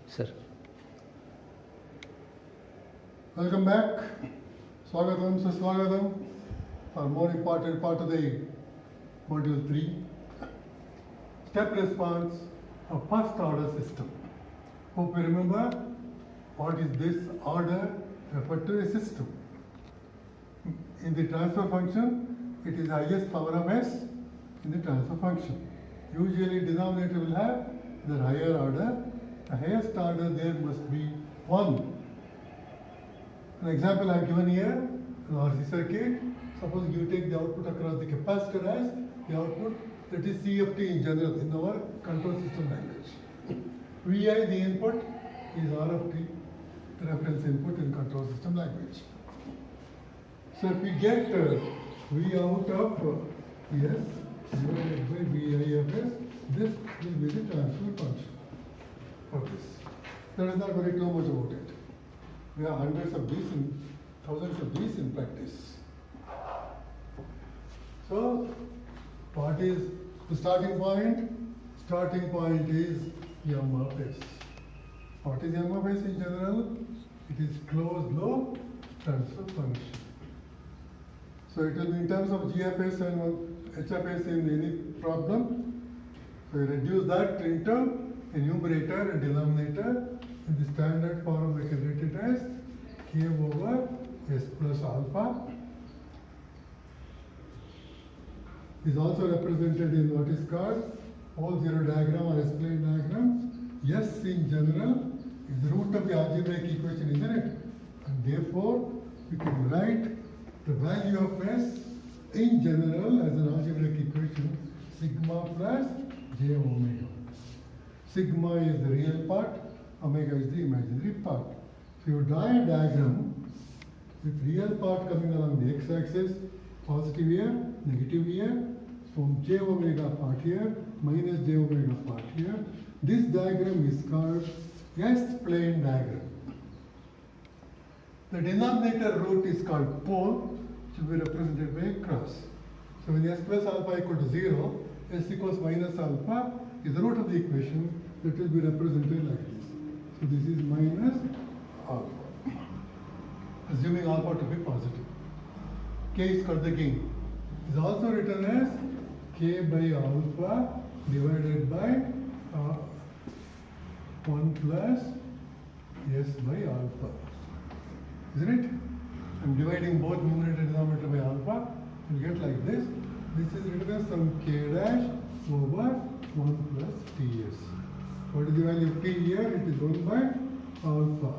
Sir. Welcome back. Swagatam, Suswagatam. Our more important part of the module 3. Step response of first order system. Hope you remember what is this order referred to a system. In the transfer function, it is highest power of s in the transfer function. Usually denominator will have the higher order. The highest order there must be 1. An example I have given here, an RC circuit. Suppose you take the output across the capacitor as the output, that is CFT in general in our control system language. VI, the input, is R of T, the reference input in control system language. So if we get V out of S divided by VI of S, this will be the transfer function of this. Let us not worry too much about it. We have hundreds of these and thousands of these in practice. So, what is the starting point? Starting point is M of S. What is M of S in general? It is closed loop transfer function. So it will be in terms of G of S and H of S in any problem. So you reduce that into a numerator and denominator. In the standard form we can write it as K over S plus alpha. Is also represented in what is called pole zero diagram or S-plane diagram. S in general is the root of the algebraic equation, isn't it? And therefore, we can write the value of S in general as an algebraic equation, sigma plus j omega. Sigma is the real part, omega is the imaginary part. So you draw a diagram with real part coming along the x-axis, positive here, negative here, from j omega part here, minus j omega part here. This diagram is called S-plane diagram. The denominator root is called pole, which will be represented by a cross. So when S plus alpha equal to 0, S equals minus alpha is the root of the equation that will be represented like this. So this is minus alpha, assuming alpha to be positive. K is called the gain. It is also written as K by alpha divided by 1 plus S by alpha. Isn't it? I'm dividing both numerator and denominator by alpha. You get like this. This is written as some K dash over 1 plus Ts. What is the value of T here? It is 1 by alpha.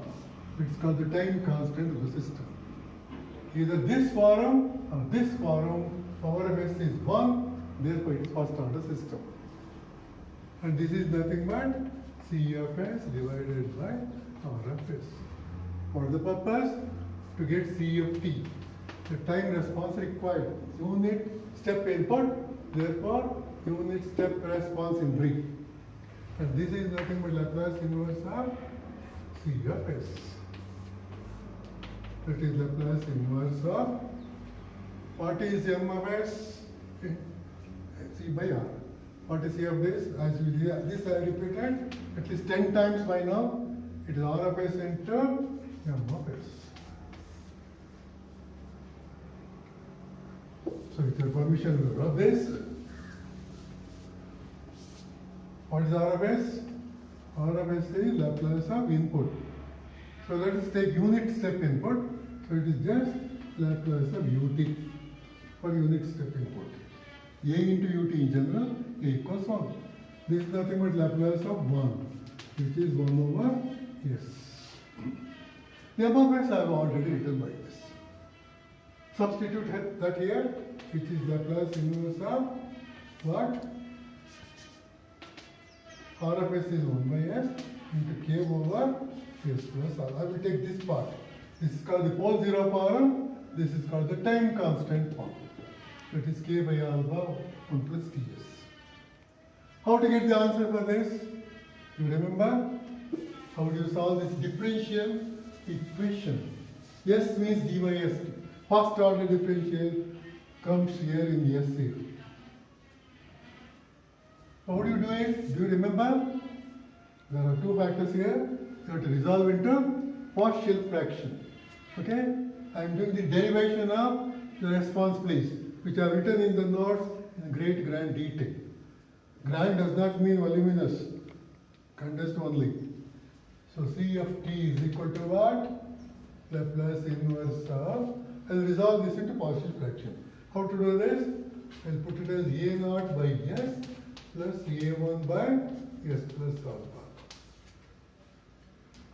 It's called the time constant of the system. Either this form or this form, power of S is 1, therefore it is first order system. And this is nothing but C of S divided by R of S. For the purpose? To get C of T. The time response required. Unit step input, therefore unit step response in brief. And this is nothing but Laplace inverse of C of S. That is Laplace inverse of, what is M of S? C by R. What is C of this? As we did, this I repeated at least 10 times by now. It is R of S into M of S. So with your permission, we will rub this. What is R of S? R of S is Laplace of input. So let us take unit step input. So it is just Laplace of ut for unit step input. A into ut in general, A equals 1. This is nothing but Laplace of 1, which is 1 over S. The M of S I have already written like this. Substitute that here, which is Laplace inverse of what? R of S is 1 by S into K over S plus R. I will take this part. This is called the pole zero form. This is called the time constant form. That is K by alpha 1 plus Ts. How to get the answer for this? You remember? How do you solve this differential equation? S means dy st. First order differential comes here in S here. How do you do it? Do you remember? There are two factors here. You have to resolve into partial fraction. Okay? I am doing the derivation of the response please, which I have written in the notes in great grand detail. Grand does not mean voluminous, condensed only. So C of t is equal to what? Laplace inverse of, I will resolve this into partial fraction. How to do this? I will put it as A naught by S plus A1 by S plus alpha.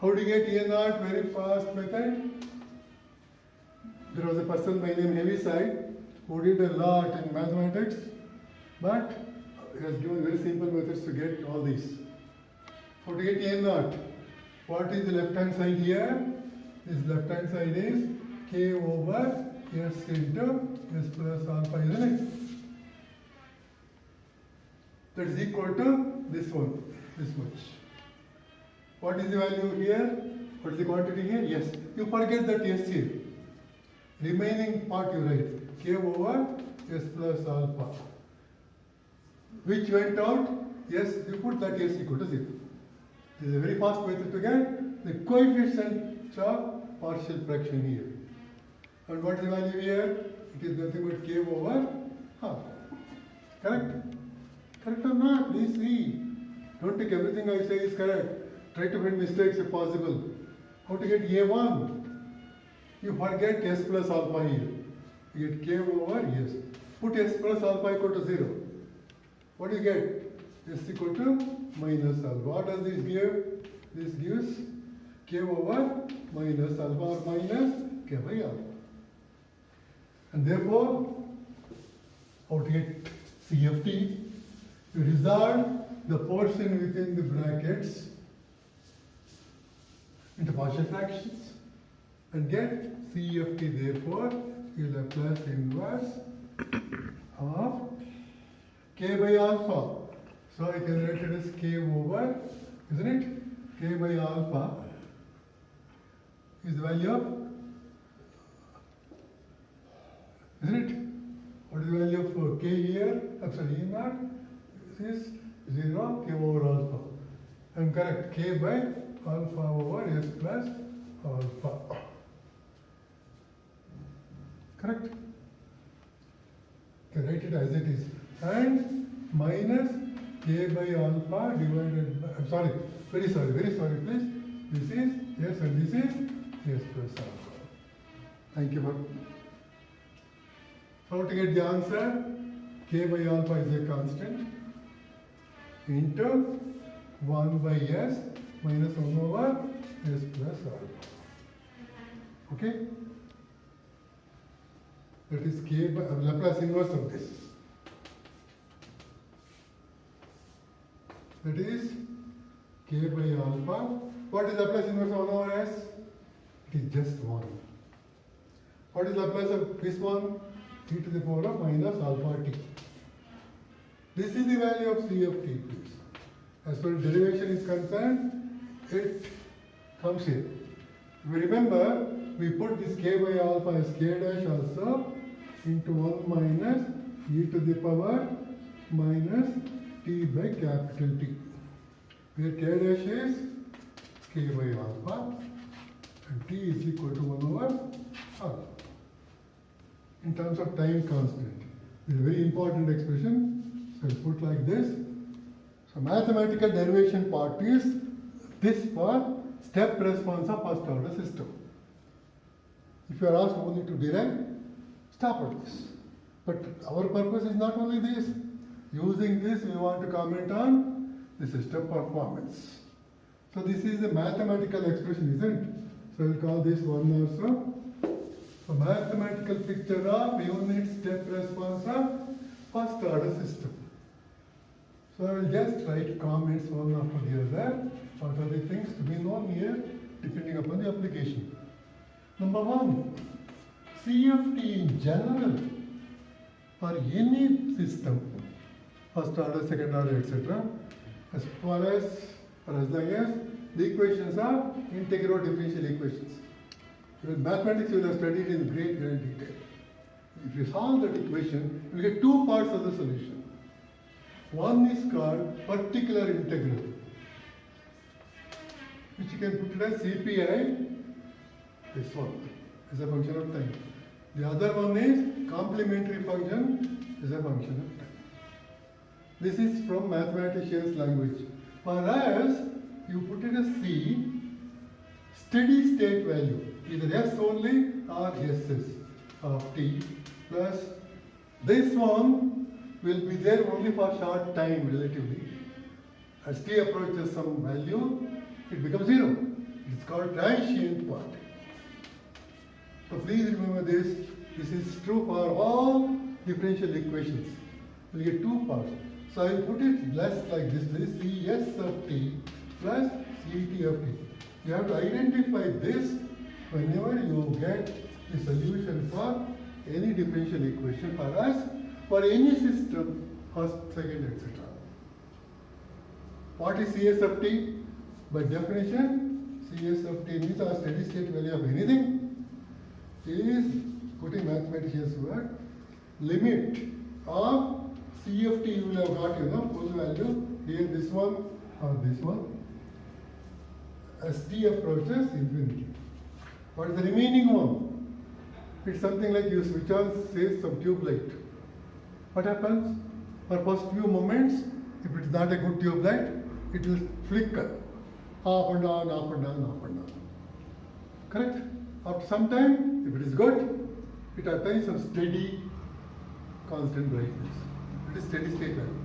How do you get A naught? Very fast method. There was a person by name Heaviside who did a lot in mathematics, but he has given very simple methods to get all these. How to get A naught? What is the left hand side here? This left hand side is K over S into S plus alpha, isn't it? That is equal to this one, this much. What is the value here? What is the quantity here? Yes. You forget that S here. Remaining part you write K over S plus alpha. Which went out? Yes, you put that S equal to 0. This is a very fast method to get the coefficient of partial fraction here. And what is the value here? It is nothing but K over half. Correct? Correct or not? Please see. Don't take everything I say is correct. Try to find mistakes if possible. How to get A1? You forget S plus alpha here. You get K over S. Put S plus alpha equal to 0. What do you get? S equal to minus alpha. What does this give? This gives K over minus alpha or minus K by alpha. And therefore, how to get C of t? You resolve the portion within the brackets into partial fractions and get C of t. Therefore, you will Laplace inverse of K by alpha. So I can write it as K over, isn't it? K by alpha is the value of, isn't it? What is the value of K here? I'm sorry, E naught. This is 0, K over alpha. I'm correct. K by alpha over S plus alpha. Correct? Okay, write it as it is. And minus K by alpha divided by, I'm sorry, very sorry, please. This is S and this is S plus alpha. Thank you for. How to get the answer? K by alpha is a constant into 1 by S minus 1 over S plus alpha. Okay? That is K by Laplace inverse of this. That is K by alpha. What is Laplace inverse of 1 over S? It is just 1. What is Laplace of this one? E to the power of minus alpha t. This is the value of C of t, please. As far as derivation is concerned, it comes here. If you remember, we put this K by alpha as K dash also into 1 minus e to the power minus t by capital T, where K dash is K by alpha and T is equal to 1 over alpha. In terms of time constant, this is a very important expression, so I'll put like this. So mathematical derivation part is this for step response of first order system. If you are asked only to derive, stop at this. But our purpose is not only this. Using this, we want to comment on the system performance. So this is a mathematical expression, isn't it? So we'll call this one also. So mathematical picture of unit step response of first order system. So I will just write comments one after the other. What are the things to be known here depending upon the application? Number 1, CFT in general for any system, first order, second order, etc. As long as the equations are integral differential equations. Even mathematics you will have studied in great detail. If you solve that equation, you will get two parts of the solution. One is called particular integral. which you can put it as CPI, this one is a function of time. The other one is complementary function is a function of time. This is from mathematician's language. For us, you put it as C, steady state value, either S only or SS of t plus this one will be there only for short time relatively. As t approaches some value, it becomes 0. It's called transient part. So please remember this. This is true for all differential equations. You get two parts. So I will put it less like this Cs of t plus Ct of t. You have to identify this whenever you get the solution for any differential equation for us, for any system, first, second, etc. What is Cs of t? By definition, Cs of t means our steady state value of anything is, putting mathematician's word, limit of C of t you will have got, full value, here this one or this one, as t approaches infinity. What is the remaining one? It's something like you switch on, say, some tube light. What happens? For first few moments, if it is not a good tube light, it will flicker, up and down, up and down, up and down. Correct? After some time, if it is good, it attains some steady, constant brightness. It is steady state value.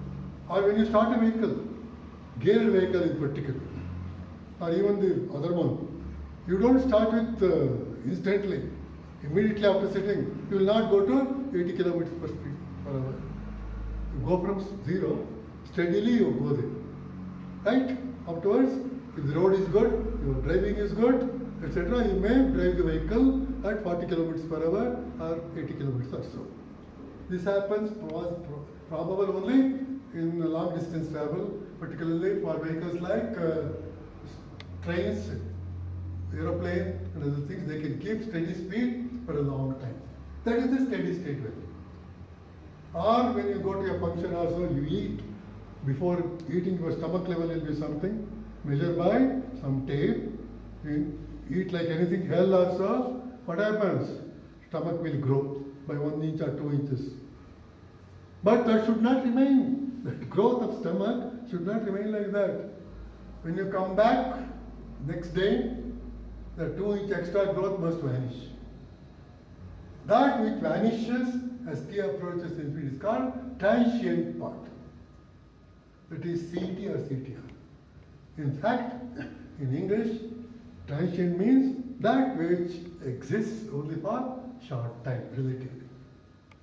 Or when you start a vehicle, geared vehicle in particular, or even the other one, you don't start with instantly. Immediately after sitting, you will not go to 80 kilometers per speed per hour. You go from 0, steadily you go there. Right? Afterwards, if the road is good, your driving is good, etc., you may drive the vehicle at 40 kilometers per hour or 80 kilometers or so. This happens probable only in long distance travel, particularly for vehicles like trains, aeroplane and other things. They can keep steady speed for a long time. That is the steady state value. Or when you go to a function also, you eat. Before eating, your stomach level will be something measured by some tape. You eat like anything hell also, what happens? Stomach will grow by 1 inch or 2 inches. But that should not remain. The growth of stomach should not remain like that. When you come back next day, the 2-inch extra growth must vanish. That which vanishes as t approaches infinity is called transient part. That is Ct or Ctr. In fact, in English, transient means that which exists only for short time, relatively.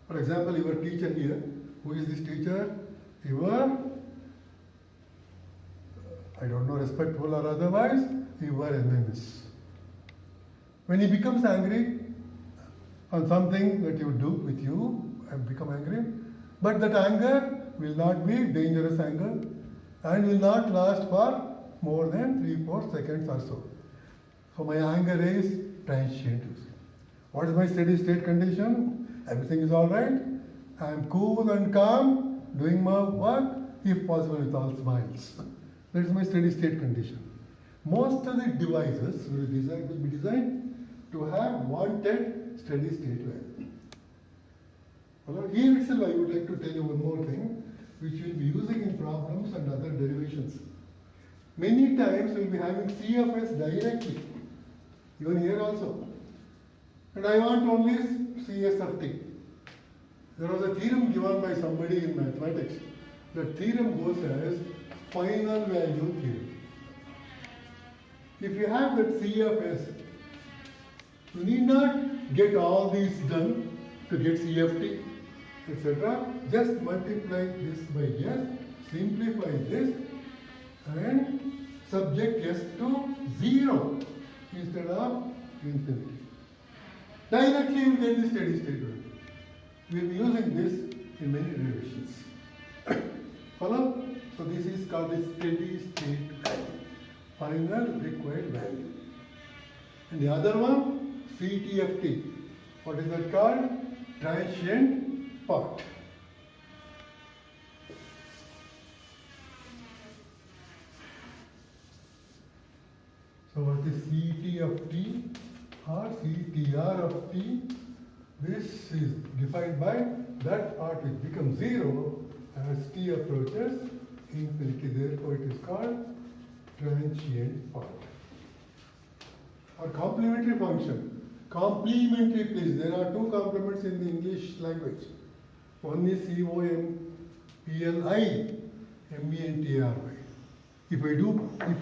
For example, your teacher here, who is this teacher? Your, I don't know, respectful or otherwise, your MMS. When he becomes angry on something that you do with you, and become angry, but that anger will not be dangerous anger and will not last for more than 3-4 seconds or so. So my anger is transient. What is my steady state condition? Everything is all right. I am cool and calm, doing my work, if possible with all smiles. That is my steady state condition. Most of the devices will be designed to have wanted steady state value. Well, here itself I would like to tell you one more thing, which we'll be using in problems and other derivations. Many times we'll be having C of S directly, even here also. And I want only Cs of t. There was a theorem given by somebody in mathematics. The theorem goes as final value theorem. If you have that C of S, you need not get all these done to get C of t, etc. Just multiply this by S, simplify this, and subject S to 0 instead of infinity. Directly you will get the steady state value. We will be using this in many derivations. Follow? So this is called the steady state value, final required value. And the other one, Ct of t. What is that called? Transient part. So what is CT of t or CTR of t? This is defined by that part which becomes 0 as t approaches infinity. Therefore it is called transient part. Or complementary function. Complementary, please. There are two complements in the English language. One is COMPLIMENTRY. If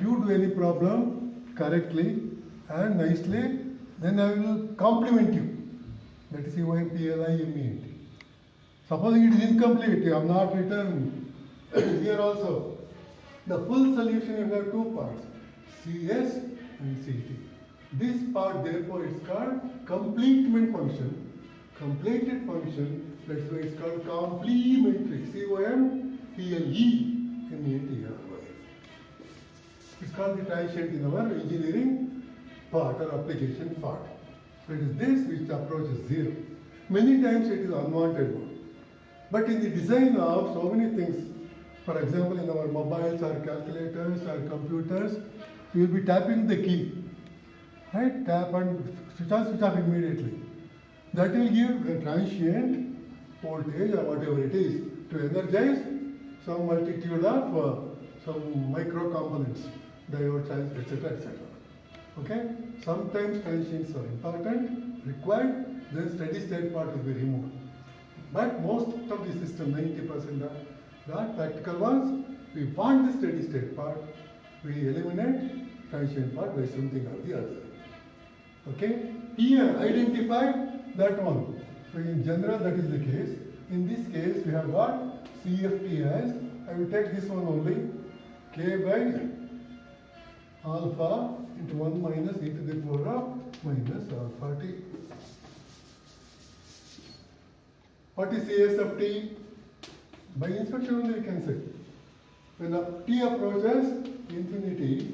you do any problem correctly and nicely, then I will compliment you. That is COMPLIMENT. Supposing it is incomplete, you have not written here also. The full solution you have two parts, CS and CT. This part therefore is called completement function. Completed function, that's why it's called complementary. COMPLEMENTRY. It's called the transient in our engineering part or application part. So it is this which approaches 0. Many times it is unwanted one. But in the design of so many things, for example in our mobiles or calculators or computers, we will be tapping the key. Right? Tap and switch off immediately. That will give a transient voltage or whatever it is to energize some multitude of some micro components, diodes, etc. etc. Okay? Sometimes transients are important, required, then steady state part will be removed. But most of the system, 90% are not practical ones. We want the steady state part, we eliminate transient part by something or the other. Okay? Here, identify that one. So in general, that is the case. In this case, we have got CFT as, I will take this one only, K by alpha into 1 minus e to the power of minus alpha t. What is CS of t? By inspection only we can say. When t approaches infinity,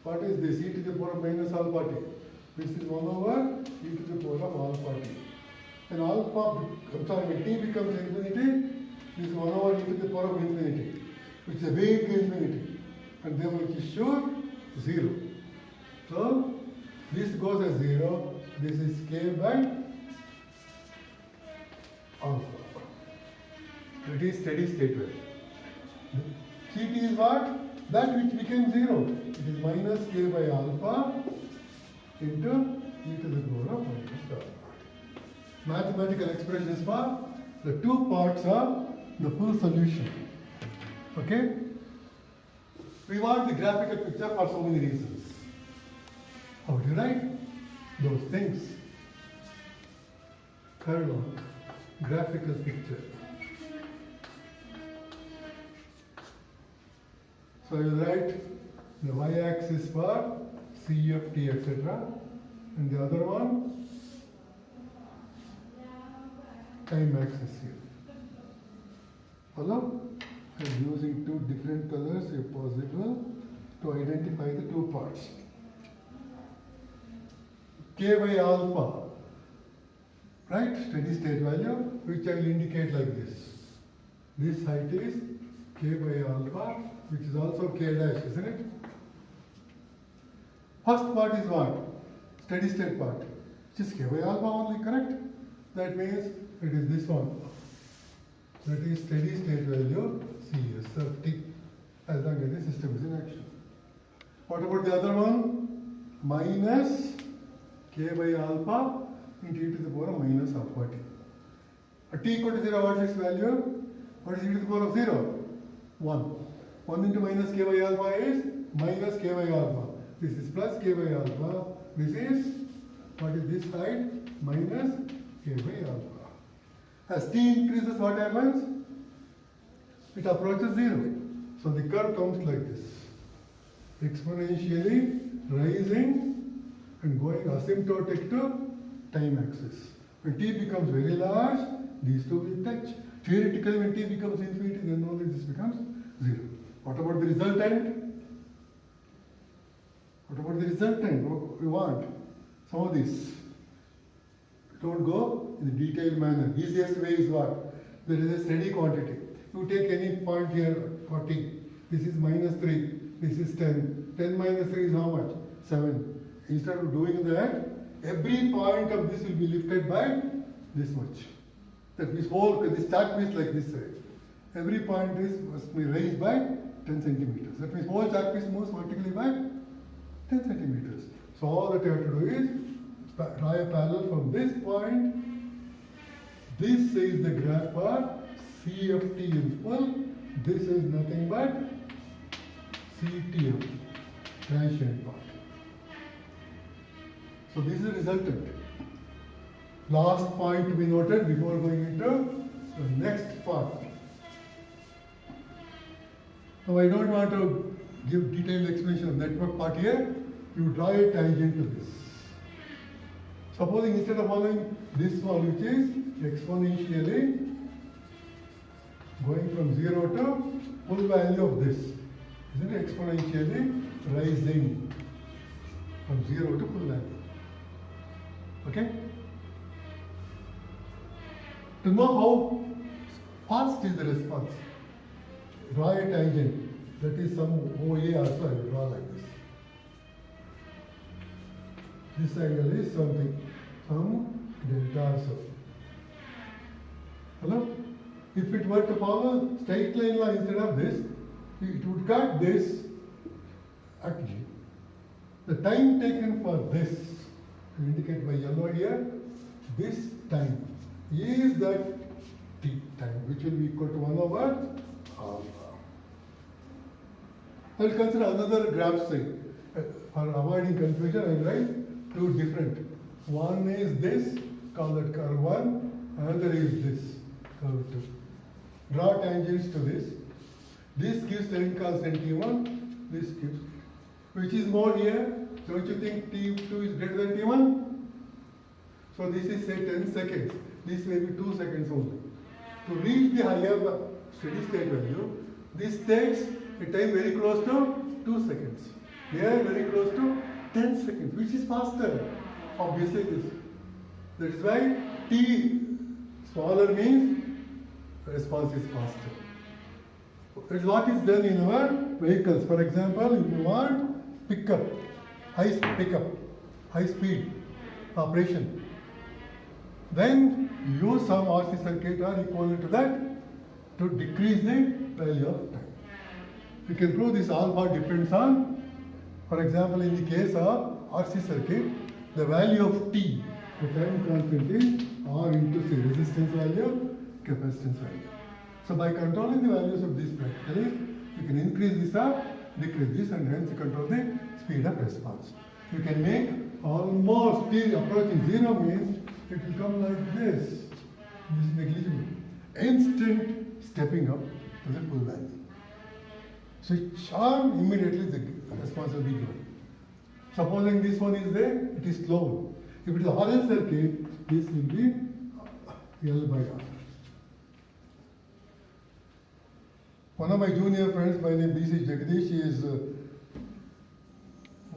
what is this? E to the power of minus alpha t. This is 1 over e to the power of alpha t. When when t becomes infinity, this is 1 over e to the power of infinity, which is a big infinity, and then which is sure 0. So this goes as 0. This is k by alpha. That is steady state value. CT is what? That which became 0. It is minus k by alpha into e to the power of minus alpha. Mathematical expressions for the two parts of the full solution. Okay? We want the graphical picture for so many reasons. How do you write those things? Third one, graphical picture. So you write the y-axis for CFT, etc. And the other one, time axis here. Follow? And using two different colors if possible to identify the two parts. K by alpha, right? Steady state value, which I will indicate like this. This height is K by alpha, which is also K dash, isn't it? First part is what? Steady state part, which is K by alpha only, correct? That means it is this one. That is steady state value CS of t, as long as the system is in action. What about the other one? Minus K by alpha into e to the power of minus alpha t. At t equal to 0, what is its value? What is e to the power of 0? 1. 1 into minus K by alpha is minus K by alpha. This is plus K by alpha. This is, what is this side? Minus K by alpha. As t increases, what happens? It approaches 0. So the curve comes like this. Exponentially rising and going asymptotic to time axis. When t becomes very large, these two will touch. Theoretically, when t becomes infinity, then only this becomes 0. What about the resultant? What about the resultant? What we want? Some of these. Don't go in a detailed manner. Easiest way is what? There is a steady quantity. You take any point here for t. This is minus 3. This is 10. 10 minus 3 is how much? 7. Instead of doing that, every point of this will be lifted by this much. That means this chart piece like this side. Every point is must be raised by 10 centimeters. That means whole chart piece moves vertically by 10 centimeters. So all that you have to do is draw a parallel from this point. This is the graph for CFT in full. This is nothing but CTF, transient part. So this is the resultant. Last point to be noted before going into the next part. Now I don't want to give detailed explanation of network part here. You draw a tangent to this. Supposing instead of following this one, which is exponentially going from 0 to full value of this, isn't it? Exponentially rising from 0 to full value. Okay? To know how fast is the response, draw a tangent. That is some OA also I will draw like this. This angle is something, some delta also. Hello? If it were to follow straight line law instead of this, it would cut this at G. The time taken for this, to indicate by yellow here, this time is that T time, which will be equal to 1 over alpha. I will consider another graph say. For avoiding confusion, I will write two different. One is this, call that curve 1, another is this, curve 2. Draw tangents to this. This gives time constant T1, this gives. Which is more here? Don't you think T2 is greater than T1? So this is say 10 seconds. This may be 2 seconds only. To reach the higher steady state value, this takes a time very close to 2 seconds. Here very close to 10 seconds, which is faster. Obviously this. That is why T smaller means the response is faster. That is what is done in our vehicles. For example, if you want pickup, high speed operation, then use some RC circuit or equivalent to that to decrease the value of time. We can prove this alpha depends on, for example, in the case of RC circuit, the value of T, the time constant is R into say resistance value, capacitance value. So by controlling the values of these practically, you can increase this or decrease this, and hence you control the speed of response. You can make almost T approaching 0 means it will come like this. This is negligible. Instant stepping up to the full value. Switch on, immediately the response will be given. Supposing this one is there, it is slow. If it is a RL circuit, this will be L by R. One of my junior friends by name B.C. Jagadish, he is,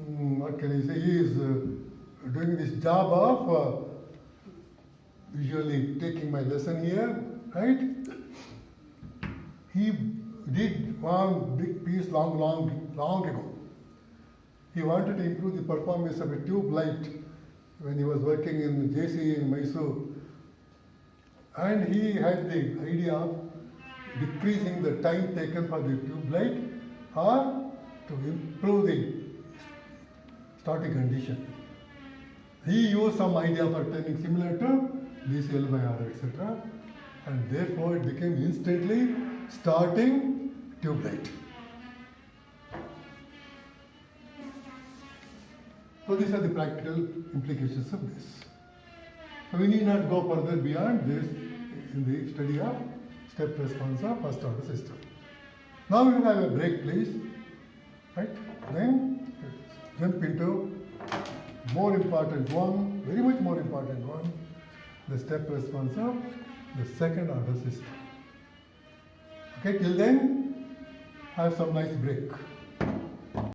what can I say, he is doing this job of usually taking my lesson here, right? He did one big piece long ago. He wanted to improve the performance of a tube light when he was working in JC in Mysore. And he had the idea of decreasing the time taken for the tube light or to improve the starting condition. He used some idea for turning similar to this L by R, etc. And therefore it became instantly starting tube light. So these are the practical implications of this. So we need not go further beyond this in the study of step response of first order system. Now we will have a break, please. Right? Then jump into more important one, very much more important one, the step response of the second order system. Okay, till then, have some nice break.